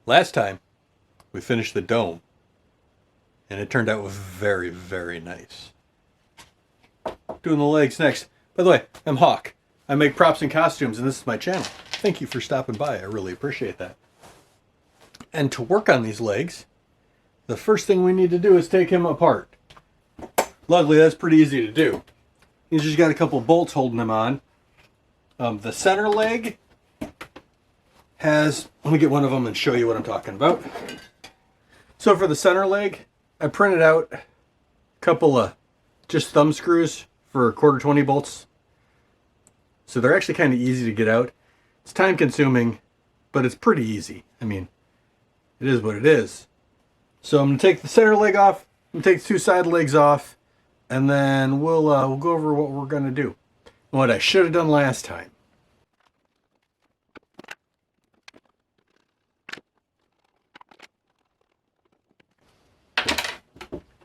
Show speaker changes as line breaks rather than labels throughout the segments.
Last time, we finished the dome, and it turned out very, very nice. Doing the legs next. By the way, I'm Hawk. I make props and costumes, and this is my channel. Thank you for stopping by. I really appreciate that. And to work on these legs, the first thing we need to do is take him apart. Luckily, that's pretty easy to do. He's just got a couple bolts holding him on. The center leg has, let me get one of them and show you what I'm talking about. So for the center leg, I printed out a couple of just thumb screws for 1/4 20 bolts. So they're actually kind of easy to get out. It's time consuming, but it's pretty easy. I mean, it is what it is. So I'm going to take the center leg off, I'm going to take the two side legs off, and then we'll go over what we're going to do. And what I should have done last time.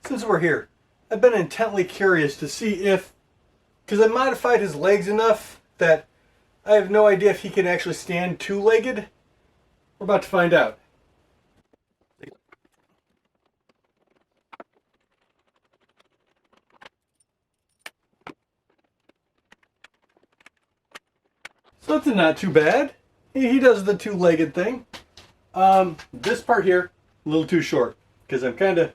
Since we're here, I've been intently curious to see if, because I modified his legs enough that I have no idea if he can actually stand two-legged. We're about to find out. So that's not too bad. He does the two-legged thing. This part here, a little too short, because I'm kind of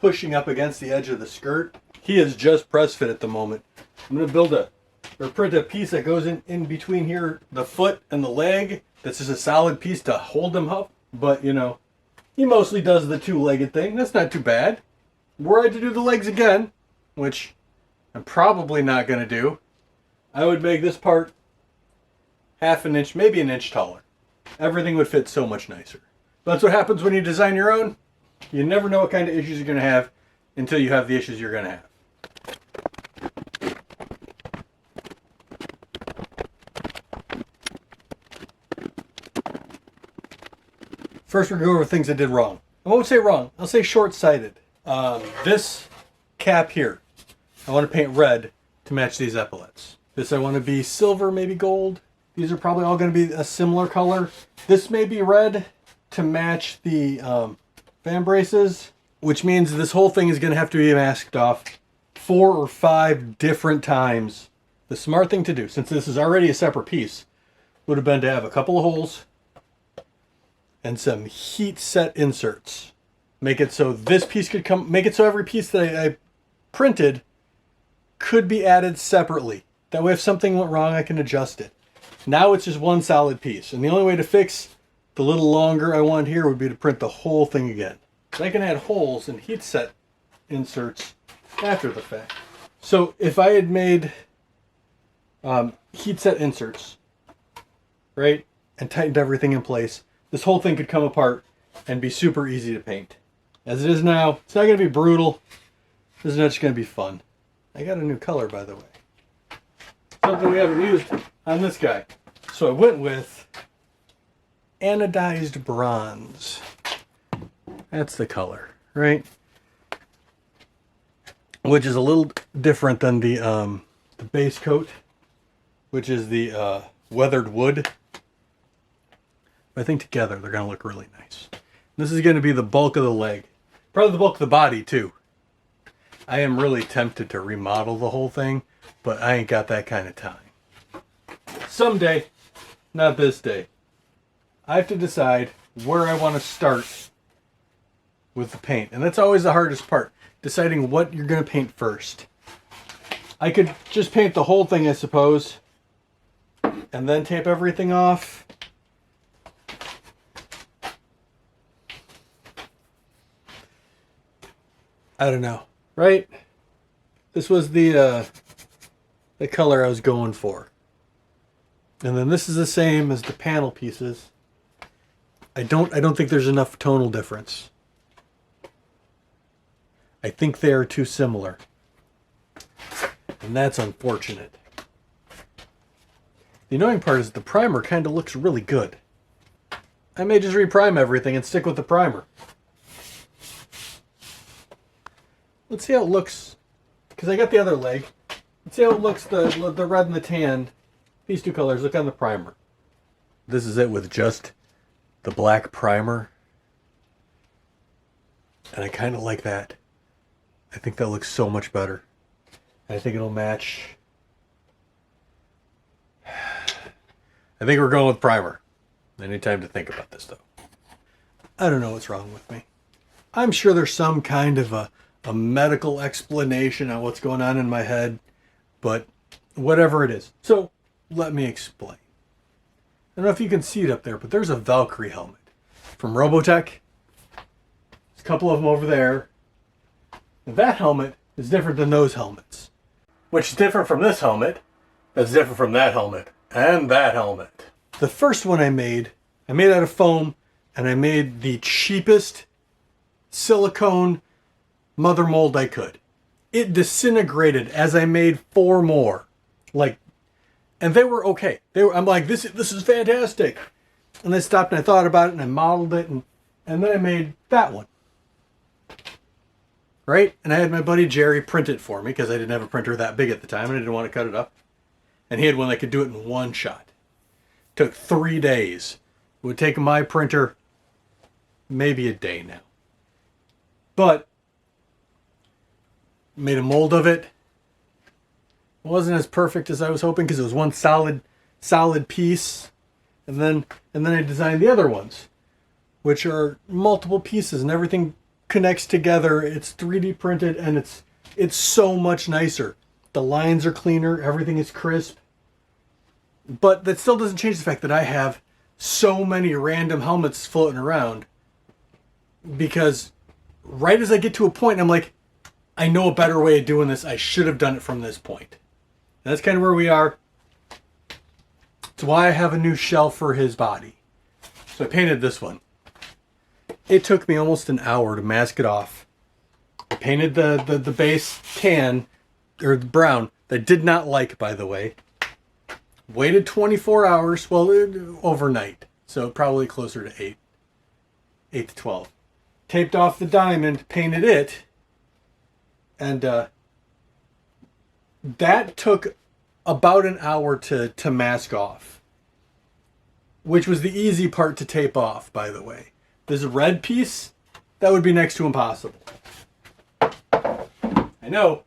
pushing up against the edge of the skirt. He is just press fit at the moment. I'm going to build or print a piece that goes in between here, the foot and the leg. That's just a solid piece to hold him up. But, you know, he mostly does the two-legged thing. That's not too bad. Were I to do the legs again, which I'm probably not going to do, I would make this part 1/2 inch, maybe 1 inch taller. Everything would fit so much nicer. That's what happens when you design your own. You never know what kind of issues you're going to have until you have the issues you're going to have. First, we're going to go over things I did wrong. I won't say wrong. I'll say short-sighted. This cap here, I want to paint red to match these epaulets. This I want to be silver, maybe gold. These are probably all going to be a similar color. This may be red to match the fan braces, which means this whole thing is going to have to be masked off 4 or 5 different times. The smart thing to do, since this is already a separate piece, would have been to have a couple of holes and some heat set inserts. Make it so this piece could come, make it so every piece that I printed could be added separately. That way if something went wrong, I can adjust it. Now it's just one solid piece. And the only way to fix the little longer I want here would be to print the whole thing again. So I can add holes and heat set inserts after the fact. So if I had made heat set inserts, right, and tightened everything in place, this whole thing could come apart and be super easy to paint. As it is now, it's not going to be brutal. This is not just going to be fun. I got a new color, by the way. Something we haven't used on this guy. So I went with anodized bronze. That's the color, right? Which is a little different than the base coat, which is the weathered wood. I think together they're going to look really nice. This is going to be the bulk of the leg. Probably the bulk of the body too. I am really tempted to remodel the whole thing, but I ain't got that kind of time. Someday, not this day, I have to decide where I want to start with the paint. And that's always the hardest part, deciding what you're going to paint first. I could just paint the whole thing, I suppose, and then tape everything off. I don't know, right? This was the color I was going for. And then this is the same as the panel pieces. I don't think there's enough tonal difference. I think they are too similar. And that's unfortunate. The annoying part is the primer kind of looks really good. I may just reprime everything and stick with the primer. Let's see how it looks, because I got the other leg. Let's see how it looks, the red and the tan. These two colors look on the primer. This is it with just the the black primer. And I kind of like that. I think that looks so much better. I think it'll match. I think we're going with primer. I need time to think about this, though. I don't know what's wrong with me. I'm sure there's some kind of a medical explanation on what's going on in my head, but whatever it is. So, let me explain. I don't know if you can see it up there, but there's a Valkyrie helmet from Robotech. There's a couple of them over there. And that helmet is different than those helmets, which is different from this helmet, that's different from that helmet, and that helmet. The first one I made out of foam, and I made the cheapest silicone mother mold I could. It disintegrated as I made 4 more. And they were okay. I'm like, this is fantastic. And I stopped and I thought about it and I modeled it and then I made that one. Right? And I had my buddy Jerry print it for me because I didn't have a printer that big at the time and I didn't want to cut it up. And he had one that could do it in one shot. Took 3 days. It would take my printer maybe a day now. But made a mold of it. It wasn't as perfect as I was hoping because it was one solid piece. And then I designed the other ones, which are multiple pieces and everything connects together. It's 3D printed and it's so much nicer. The lines are cleaner, everything is crisp. But that still doesn't change the fact that I have so many random helmets floating around because right as I get to a point, I'm like, I know a better way of doing this. I should have done it from this point. And that's kind of where we are. It's why I have a new shell for his body. So I painted this one. It took me almost an hour to mask it off. I painted the base tan, or the brown, that I did not like, by the way. Waited 24 hours, well, overnight. So probably closer to 8 to 12. Taped off the diamond, painted it, and that took about an hour to mask off, which was the easy part to tape off, by the way. This red piece, that would be next to impossible. I know.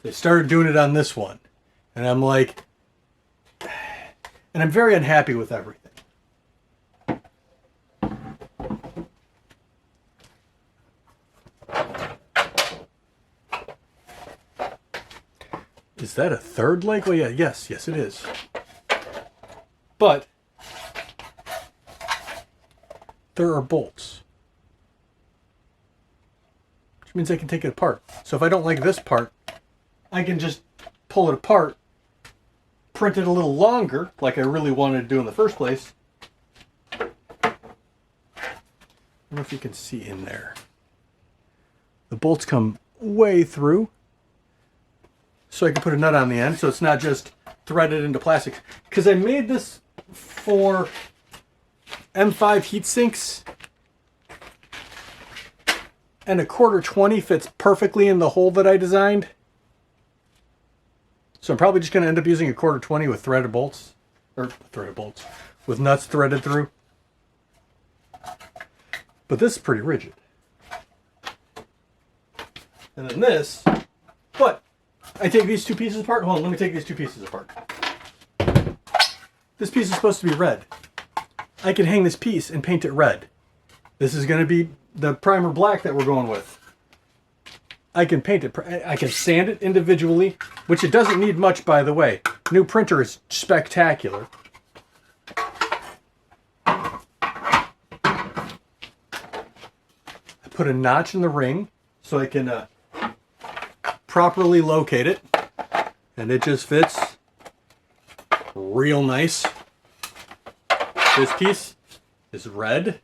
They started doing it on this one, and I'm like, and I'm very unhappy with everything. Is that a third leg? Well, yeah, yes, it is. But there are bolts, which means I can take it apart. So if I don't like this part, I can just pull it apart, print it a little longer, like I really wanted to do in the first place. I don't know if you can see in there. The bolts come way through. So I can put a nut on the end, so it's not just threaded into plastic. Because I made this for M5 heat sinks, and a 1/4-20 fits perfectly in the hole that I designed. So I'm probably just going to end up using a 1/4-20 with threaded bolts, with nuts threaded through. But this is pretty rigid. And then this, but I take these 2 pieces apart. Hold on, let me take these 2 pieces apart. This piece is supposed to be red. I can hang this piece and paint it red. This is going to be the primer black that we're going with. I can paint it. I can sand it individually, which it doesn't need much, by the way. New printer is spectacular. I put a notch in the ring so I can properly locate it, and it just fits real nice. This piece is red.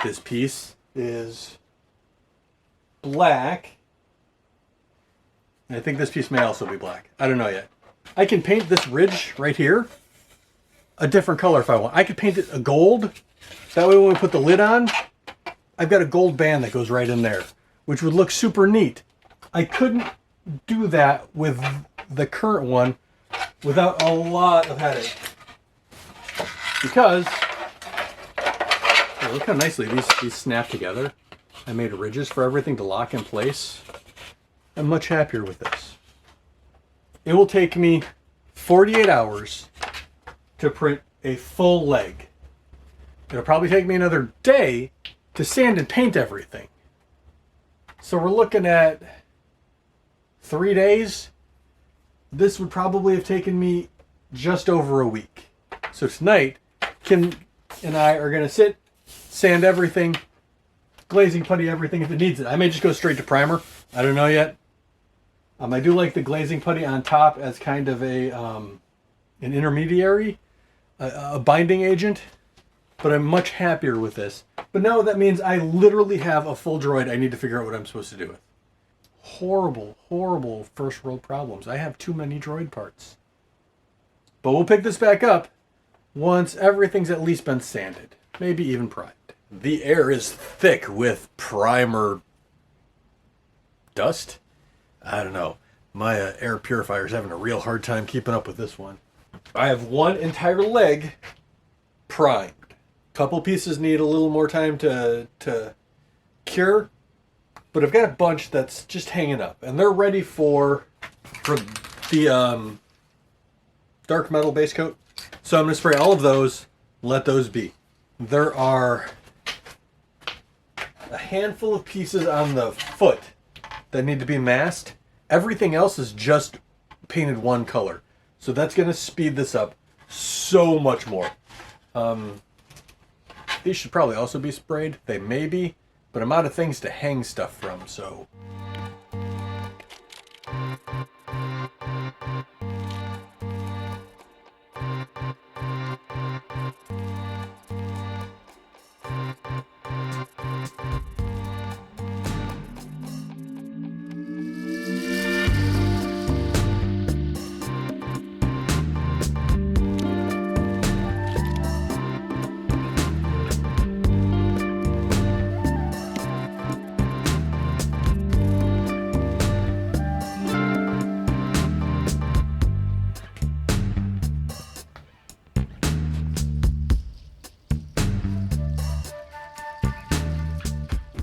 This piece is black. And I think this piece may also be black. I don't know yet. I can paint this ridge right here a different color if I want. I could paint it a gold. That way when we put the lid on, I've got a gold band that goes right in there, which would look super neat. I couldn't do that with the current one without a lot of headache. Because Yeah, look how nicely these snap together. I made ridges for everything to lock in place. I'm much happier with this. It will take me 48 hours to print a full leg. It'll probably take me another day to sand and paint everything. So we're looking at 3 days. This would probably have taken me just over a week. So tonight, Kim and I are going to sit, sand everything, glazing putty everything if it needs it. I may just go straight to primer. I don't know yet. I do like the glazing putty on top as kind of an intermediary, a binding agent. But I'm much happier with this. But now that means I literally have a full droid I need to figure out what I'm supposed to do with. Horrible, horrible first world problems. I have too many droid parts. But we'll pick this back up once everything's at least been sanded. Maybe even primed. The air is thick with primer dust. I don't know. My air purifier is having a real hard time keeping up with this one. I have one entire leg primed. Couple pieces need a little more time to cure, but I've got a bunch that's just hanging up, and they're ready for the dark metal base coat. So I'm going to spray all of those, let those be. There are a handful of pieces on the foot that need to be masked. Everything else is just painted one color, so that's going to speed this up so much more. These should probably also be sprayed. They may be, but I'm out of things to hang stuff from, so.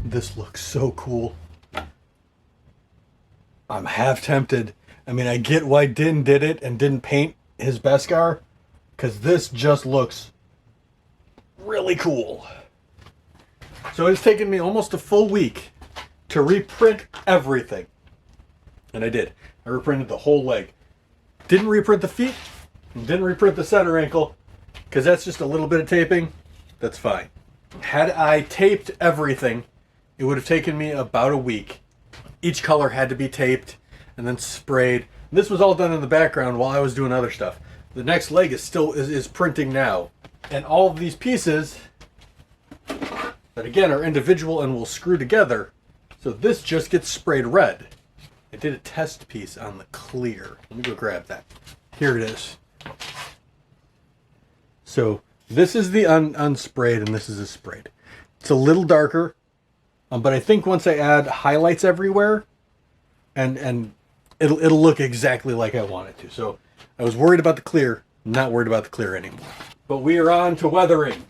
This looks so cool. I'm half tempted. I mean, I get why Din did it and didn't paint his Beskar, because this just looks really cool. So it's taken me almost a full week to reprint everything. And I did. I reprinted the whole leg. Didn't reprint the feet, didn't reprint the center ankle, because that's just a little bit of taping. That's fine. Had I taped everything, it would have taken me about a week. Each color had to be taped and then sprayed. This was all done in the background while I was doing other stuff. The next leg is still is printing now. And all of these pieces that again are individual and will screw together. So this just gets sprayed red. I did a test piece on the clear. Let me go grab that. Here it is. So this is the unsprayed and this is the sprayed. It's a little darker. But I think once I add highlights everywhere, and it'll look exactly like I want it to. So I was worried about the clear, not worried about the clear anymore. But we are on to weathering,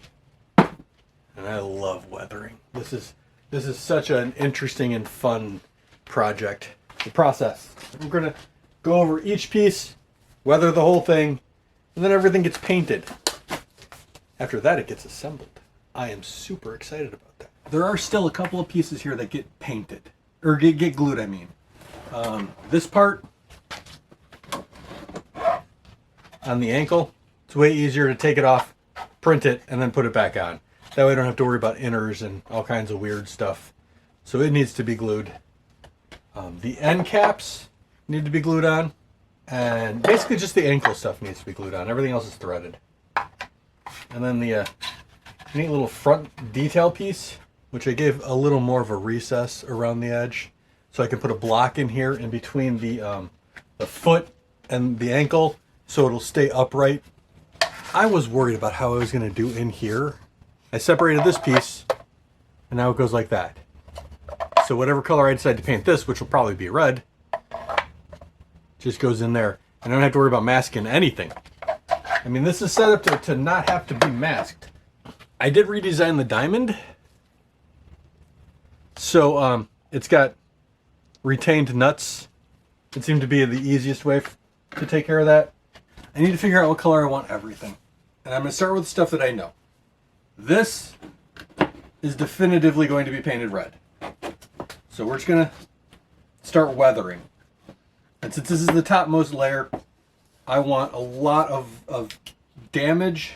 and I love weathering. This is such an interesting and fun project. The process. We're gonna go over each piece, weather the whole thing, and then everything gets painted. After that, it gets assembled. I am super excited about that. There are still a couple of pieces here that get painted, or get glued, I mean. This part on the ankle, it's way easier to take it off, print it, and then put it back on. That way I don't have to worry about inners and all kinds of weird stuff. So it needs to be glued. The end caps need to be glued on, and basically just the ankle stuff needs to be glued on. Everything else is threaded. And then the neat little front detail piece, which I gave a little more of a recess around the edge, so I can put a block in here in between the foot and the ankle, so it'll stay upright. I was worried about how I was going to do in here. I separated this piece, and now it goes like that. So whatever color I decide to paint this, which will probably be red, just goes in there. And I don't have to worry about masking anything. I mean, this is set up to not have to be masked. I did redesign the diamond. So it's got retained nuts. It seemed to be the easiest way to take care of that. I need to figure out what color I want everything. And I'm going to start with stuff that I know. This is definitively going to be painted red. So we're just going to start weathering. And since this is the topmost layer, I want a lot of damage.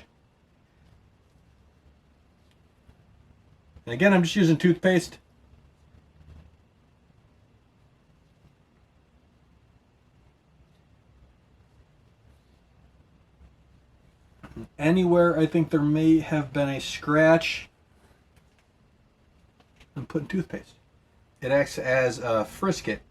And again, I'm just using toothpaste. Anywhere I think there may have been a scratch, I'm putting toothpaste. It acts as a frisket.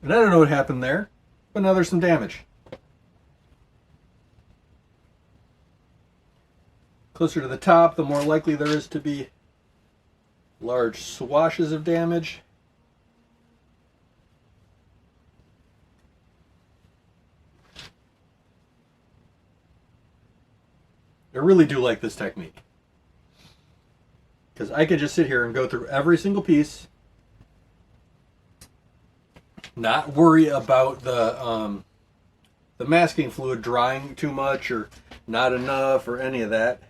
And I don't know what happened there, but now there's some damage. Closer to the top, the more likely there is to be large swashes of damage. I really do like this technique, because I could just sit here and go through every single piece, not worry about the masking fluid drying too much or not enough or any of that.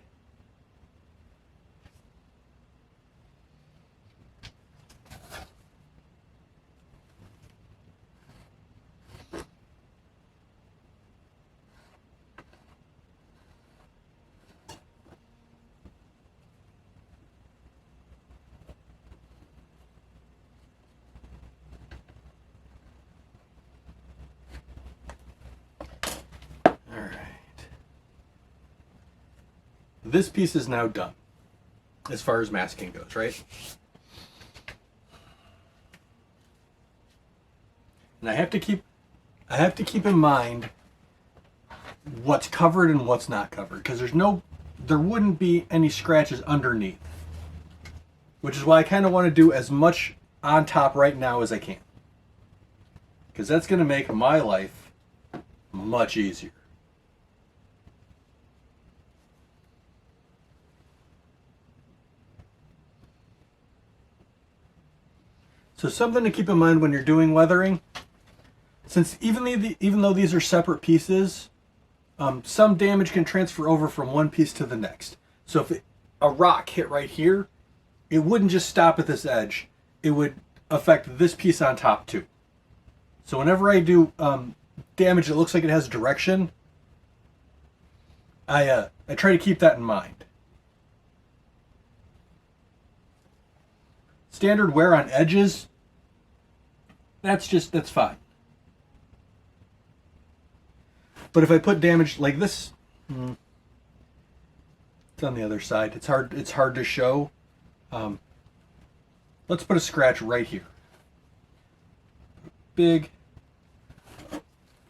This piece is now done as far as masking goes, right? And I have to keep in mind what's covered and what's not covered, because there wouldn't be any scratches underneath, which is why I kind of want to do as much on top right now as I can, because that's going to make my life much easier. So something to keep in mind when you're doing weathering, since even though these are separate pieces, some damage can transfer over from one piece to the next. So if a rock hit right here, it wouldn't just stop at this edge. It would affect this piece on top too. So whenever I do damage that looks like it has direction, I try to keep that in mind. Standard wear on edges, that's fine. But if I put damage like this, it's on the other side. It's hard to show. Let's put a scratch right here. Big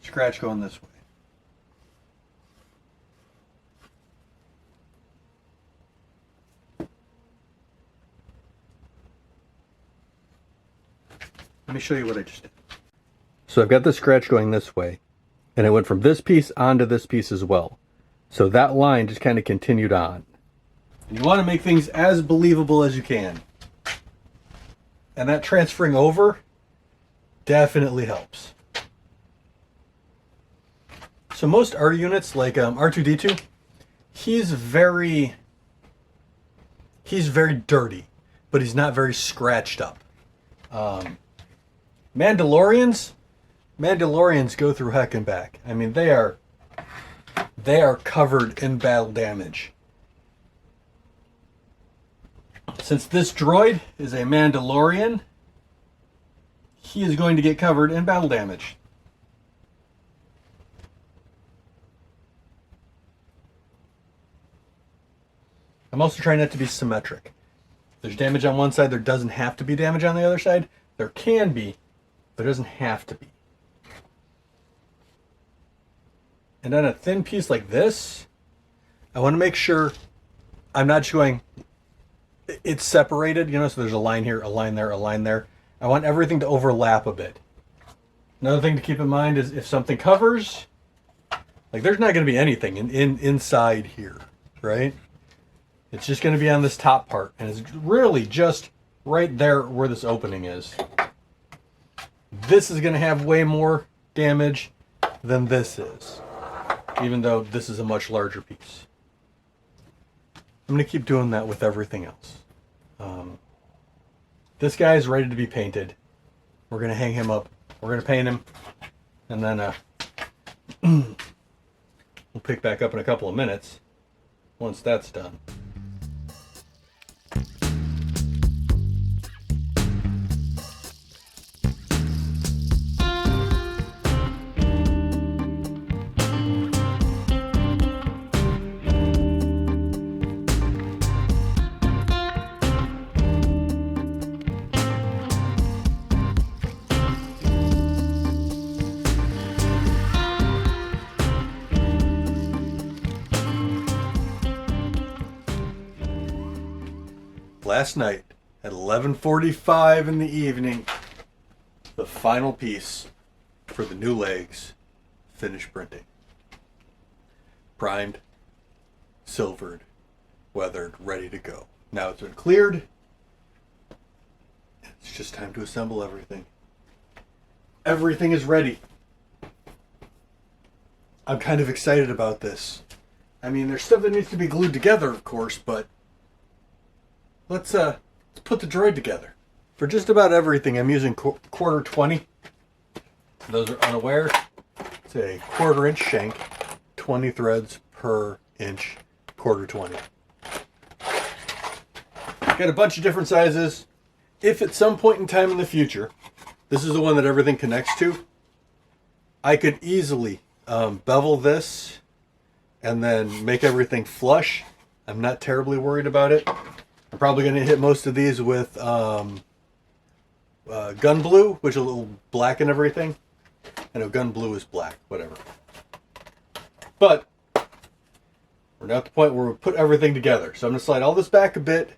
scratch going this way. Let me show you what I just did. So I've got the scratch going this way, and it went from this piece onto this piece as well. So that line just kind of continued on. And you want to make things as believable as you can. And that transferring over definitely helps. So most R units, like R2-D2, he's very dirty, but he's not very scratched up. Mandalorians go through heck and back. I mean, they are covered in battle damage. Since this droid is a Mandalorian, he is going to get covered in battle damage. I'm also trying not to be symmetric. If there's damage on one side, there doesn't have to be damage on the other side. There can be, but it doesn't have to be. And on a thin piece like this, I want to make sure I'm not just going, it's separated, so there's a line here, a line there, a line there. I want everything to overlap a bit. Another thing to keep in mind is if something covers, like there's not going to be anything inside here, right? It's just going to be on this top part, and it's really just right there where this opening is. This is going to have way more damage than this is, even though this is a much larger piece. I'm going to keep doing that with everything else. This guy is ready to be painted. We're going to hang him up. We're going to paint him, and then we'll pick back up in a couple of minutes once that's done. Last night at 11:45 in the evening, the final piece for the new legs finished printing. Primed, silvered, weathered, ready to go. Now it's been cleared. It's just time to assemble everything. Everything is ready. I'm kind of excited about this. I mean, there's stuff that needs to be glued together, of course, but let's put the droid together. For just about everything, I'm using quarter 20. For those who are unaware, it's a 1/4 inch shank, 20 threads per inch, quarter 20. Got a bunch of different sizes. If at some point in time in the future, this is the one that everything connects to, I could easily bevel this and then make everything flush. I'm not terribly worried about it. I'm probably going to hit most of these with gun blue, which is a little blacken everything. I know gun blue is black, whatever. But we're now at the point where we put everything together. So I'm going to slide all this back a bit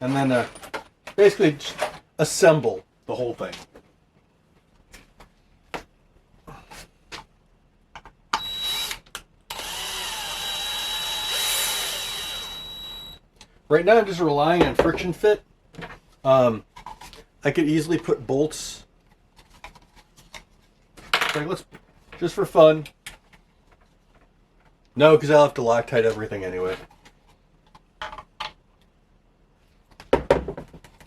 and then basically just assemble the whole thing. Right now I'm just relying on friction fit. I could easily put bolts. Like, let's just for fun. No, because I'll have to Loctite everything anyway.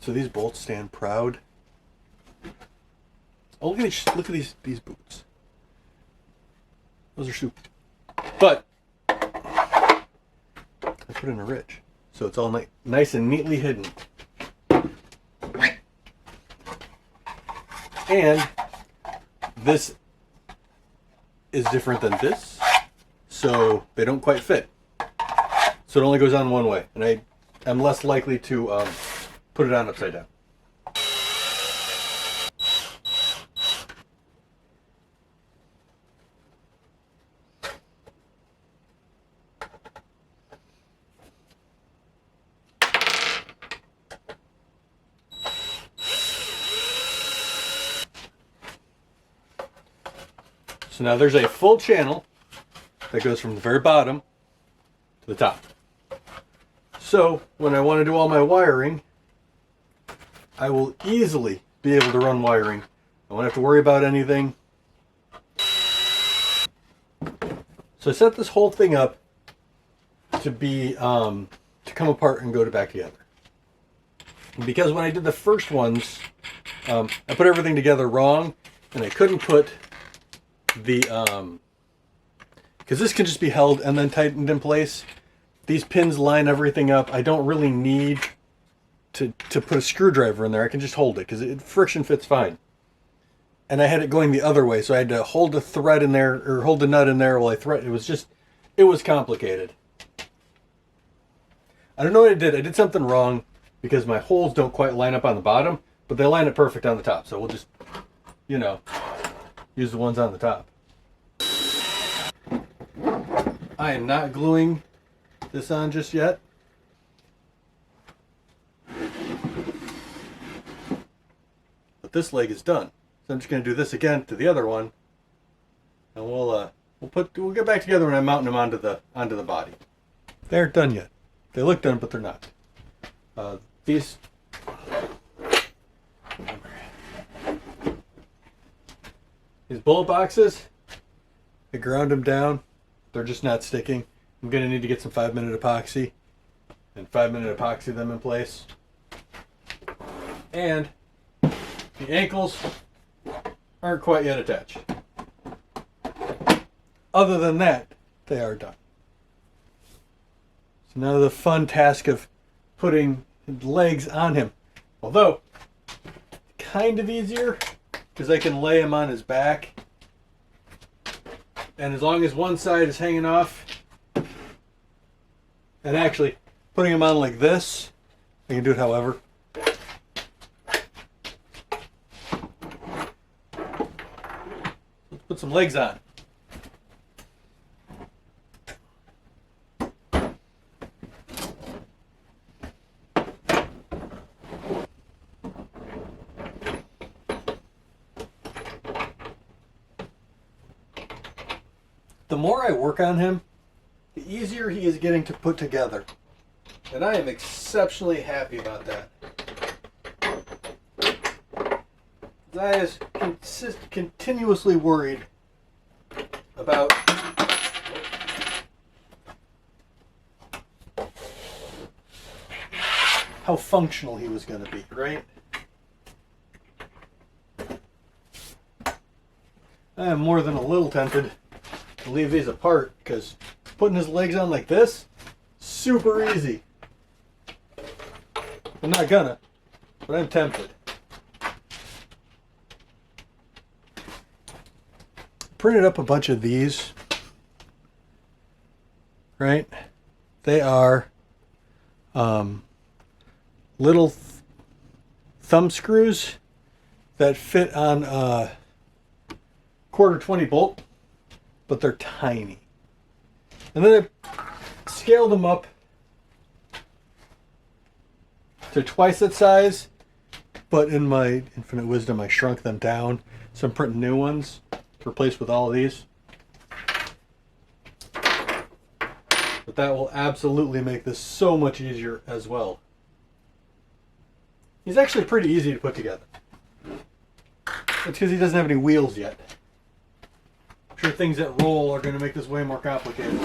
So these bolts stand proud. Oh, look at these boots. Those are super. But I put in a ridge. So it's all nice and neatly hidden. And this is different than this, so they don't quite fit. So it only goes on one way, and I am less likely to put it on upside down. So now there's a full channel that goes from the very bottom to the top. So when I want to do all my wiring, I will easily be able to run wiring. I won't have to worry about anything. So I set this whole thing up to be to come apart and go back together. Because when I did the first ones, I put everything together wrong, and I couldn't put the because this can just be held and then tightened in place. These pins line everything up. I don't really need to put a screwdriver in there. I can just hold it because friction fits fine. And I had it going the other way, so I had to hold a thread in there or hold a nut in there while I thread. It was complicated. I don't know what I did. I did something wrong because my holes don't quite line up on the bottom, but they line up perfect on the top. So we'll just, use the ones on the top. I am not gluing this on just yet. But this leg is done. So I'm just going to do this again to the other one, and we'll get back together when I'm mounting them onto the body. They aren't done yet. They look done, but they're not. These bullet boxes, I ground them down. They're just not sticking. I'm going to need to get some 5-minute epoxy and 5-minute epoxy them in place. And the ankles aren't quite yet attached. Other than that, they are done. So now the fun task of putting legs on him. Although, kind of easier, because I can lay him on his back. And as long as one side is hanging off, and actually putting him on like this, I can do it however. Let's put some legs on. The more I work on him, the easier he is getting to put together. And I am exceptionally happy about that. I was continuously worried about how functional he was going to be, right? I am more than a little tempted to leave these apart, because putting his legs on like this, super easy. I'm not gonna, but I'm tempted. Printed up a bunch of these, right? They are little thumb screws that fit on a 1/4-20 bolt, but they're tiny. And then I scaled them up to twice that size, but in my infinite wisdom, I shrunk them down. So I'm printing new ones to replace with all of these. But that will absolutely make this so much easier as well. He's actually pretty easy to put together. It's because he doesn't have any wheels yet. I'm sure things that roll are going to make this way more complicated.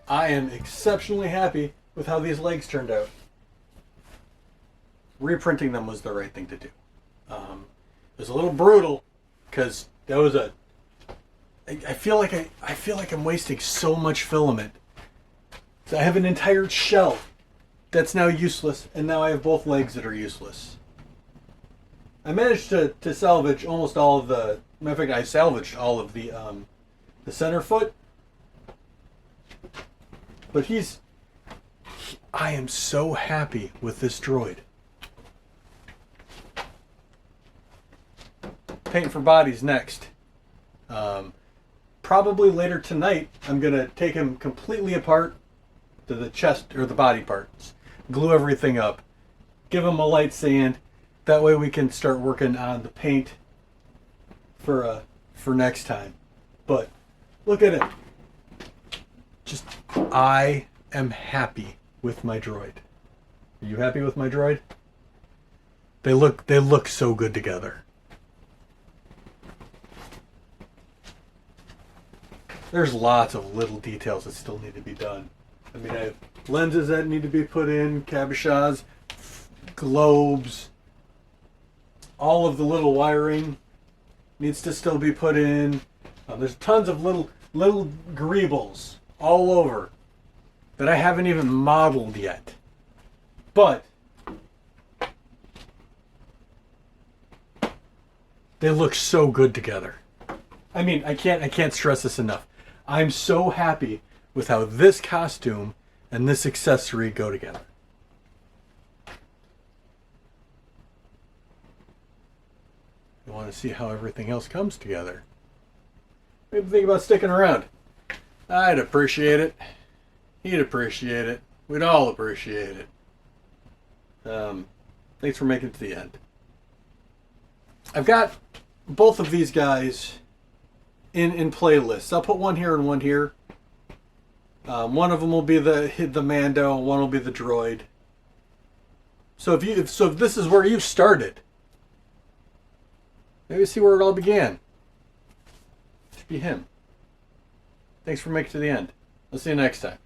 I am exceptionally happy with how these legs turned out. Reprinting them was the right thing to do. It was a little brutal because that was a. I feel like I'm wasting so much filament. So I have an entire shell that's now useless, and now I have both legs that are useless. I managed to salvage almost all of the. Matter of fact, I salvaged all of the center foot. But I am so happy with this droid. paint for bodies next. Probably later tonight, I'm going to take him completely apart to the chest or the body parts, glue everything up, give him a light sand. That way we can start working on the paint for next time. But look at it. Just, I am happy with my droid. Are you happy with my droid? They look so good together. There's lots of little details that still need to be done. I mean, I have lenses that need to be put in, cabochons, globes. All of the little wiring needs to still be put in. There's tons of little greebles all over that I haven't even modeled yet. But they look so good together. I mean, I can't stress this enough. I'm so happy with how this costume and this accessory go together. You want to see how everything else comes together? Maybe think about sticking around. I'd appreciate it. He'd appreciate it. We'd all appreciate it. Thanks for making it to the end. I've got both of these guys in playlists. I'll put one here and one here. One of them will be the Mando, one will be the droid. So if this is where you started, maybe see where it all began. It should be him. Thanks for making it to the end. I'll see you next time.